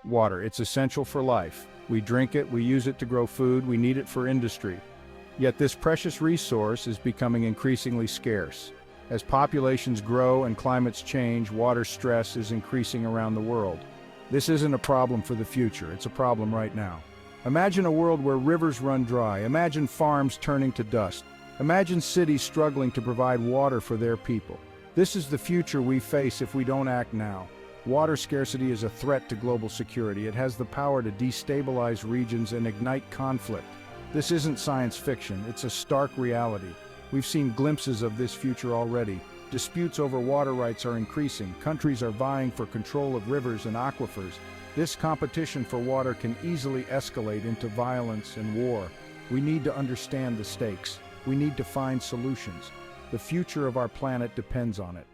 Water, it's essential for life. We drink it, we use it to grow food, we need it for industry. Yet this precious resource is becoming increasingly scarce. As populations grow and climates change, water stress is increasing around the world. This isn't a problem for the future, it's a problem right now. Imagine a world where rivers run dry, imagine farms turning to dust, imagine cities struggling to provide water for their people. This is the future we face if we don't act now. Water scarcity is a threat to global security. It has the power to destabilize regions and ignite conflict. This isn't science fiction, it's a stark reality. We've seen glimpses of this future already. Disputes over water rights are increasing. Countries are vying for control of rivers and aquifers. This competition for water can easily escalate into violence and war. We need to understand the stakes. We need to find solutions. The future of our planet depends on it.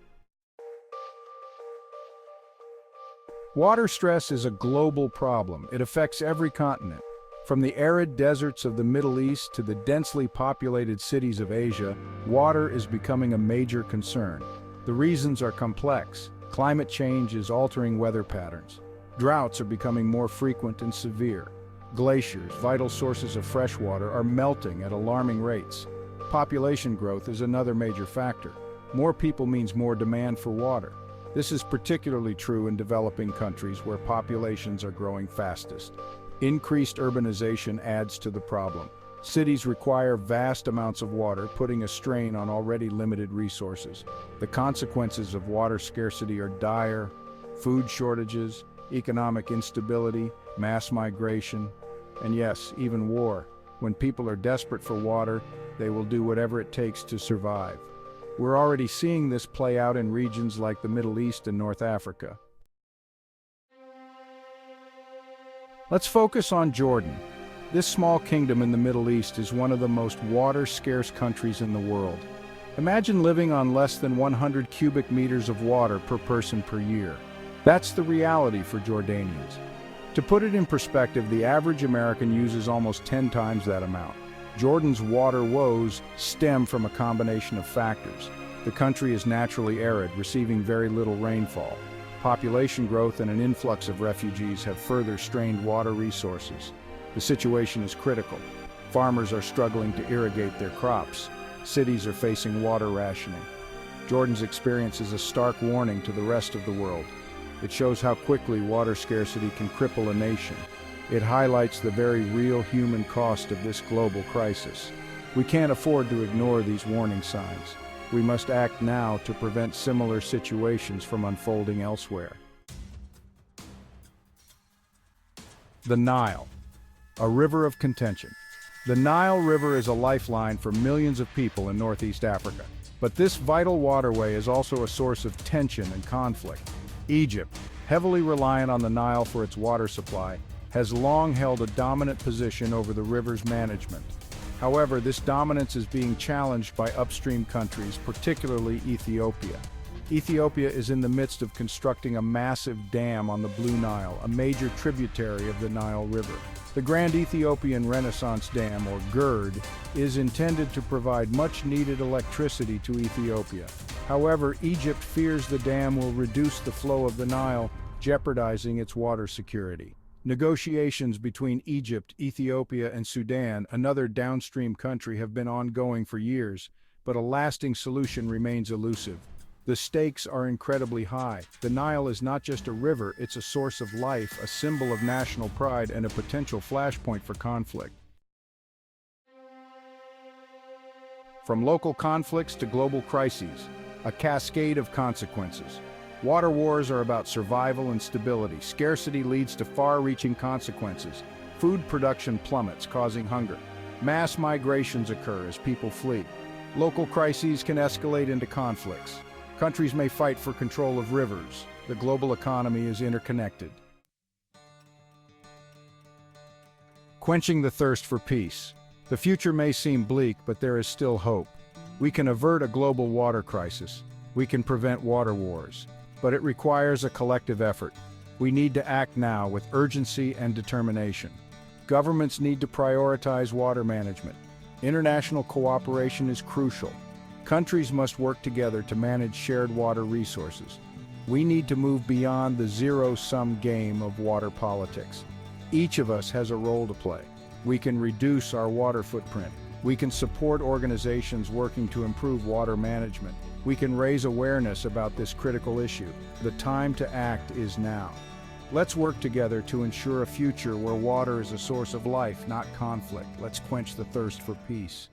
Water stress is a global problem. It affects every continent. From the arid deserts of the Middle East to the densely populated cities of Asia, water is becoming a major concern. The reasons are complex. Climate change is altering weather patterns. Droughts are becoming more frequent and severe. Glaciers, vital sources of fresh water, are melting at alarming rates. Population growth is another major factor. More people means more demand for water. This is particularly true in developing countries where populations are growing fastest. Increased urbanization adds to the problem. Cities require vast amounts of water, putting a strain on already limited resources. The consequences of water scarcity are dire: food shortages, economic instability, mass migration, and yes, even war. When people are desperate for water, they will do whatever it takes to survive. We're already seeing this play out in regions like the Middle East and North Africa. Let's focus on Jordan. This small kingdom in the Middle East is one of the most water-scarce countries in the world. Imagine living on less than 100 cubic meters of water per person per year. That's the reality for Jordanians. To put it in perspective, the average American uses almost 10 times that amount. Jordan's water woes stem from a combination of factors. The country is naturally arid, receiving very little rainfall. Population growth and an influx of refugees have further strained water resources. The situation is critical. Farmers are struggling to irrigate their crops. Cities are facing water rationing. Jordan's experience is a stark warning to the rest of the world. It shows how quickly water scarcity can cripple a nation. It highlights the very real human cost of this global crisis. We can't afford to ignore these warning signs. We must act now to prevent similar situations from unfolding elsewhere. The Nile, a river of contention. The Nile River is a lifeline for millions of people in Northeast Africa. But this vital waterway is also a source of tension and conflict. Egypt, heavily reliant on the Nile for its water supply, has long held a dominant position over the river's management. However, this dominance is being challenged by upstream countries, particularly Ethiopia. Ethiopia is in the midst of constructing a massive dam on the Blue Nile, a major tributary of the Nile River. The Grand Ethiopian Renaissance Dam, or GERD, is intended to provide much-needed electricity to Ethiopia. However, Egypt fears the dam will reduce the flow of the Nile, jeopardizing its water security. Negotiations between Egypt, Ethiopia, and Sudan, another downstream country, have been ongoing for years, but a lasting solution remains elusive. The stakes are incredibly high. The Nile is not just a river, it's a source of life, a symbol of national pride, and a potential flashpoint for conflict. From local conflicts to global crises, a cascade of consequences. Water wars are about survival and stability. Scarcity leads to far-reaching consequences. Food production plummets, causing hunger. Mass migrations occur as people flee. Local crises can escalate into conflicts. Countries may fight for control of rivers. The global economy is interconnected. Quenching the thirst for peace. The future may seem bleak, but there is still hope. We can avert a global water crisis. We can prevent water wars. But it requires a collective effort. We need to act now with urgency and determination. Governments need to prioritize water management. International cooperation is crucial. Countries must work together to manage shared water resources. We need to move beyond the zero-sum game of water politics. Each of us has a role to play. We can reduce our water footprint. We can support organizations working to improve water management. We can raise awareness about this critical issue. The time to act is now. Let's work together to ensure a future where water is a source of life, not conflict. Let's quench the thirst for peace.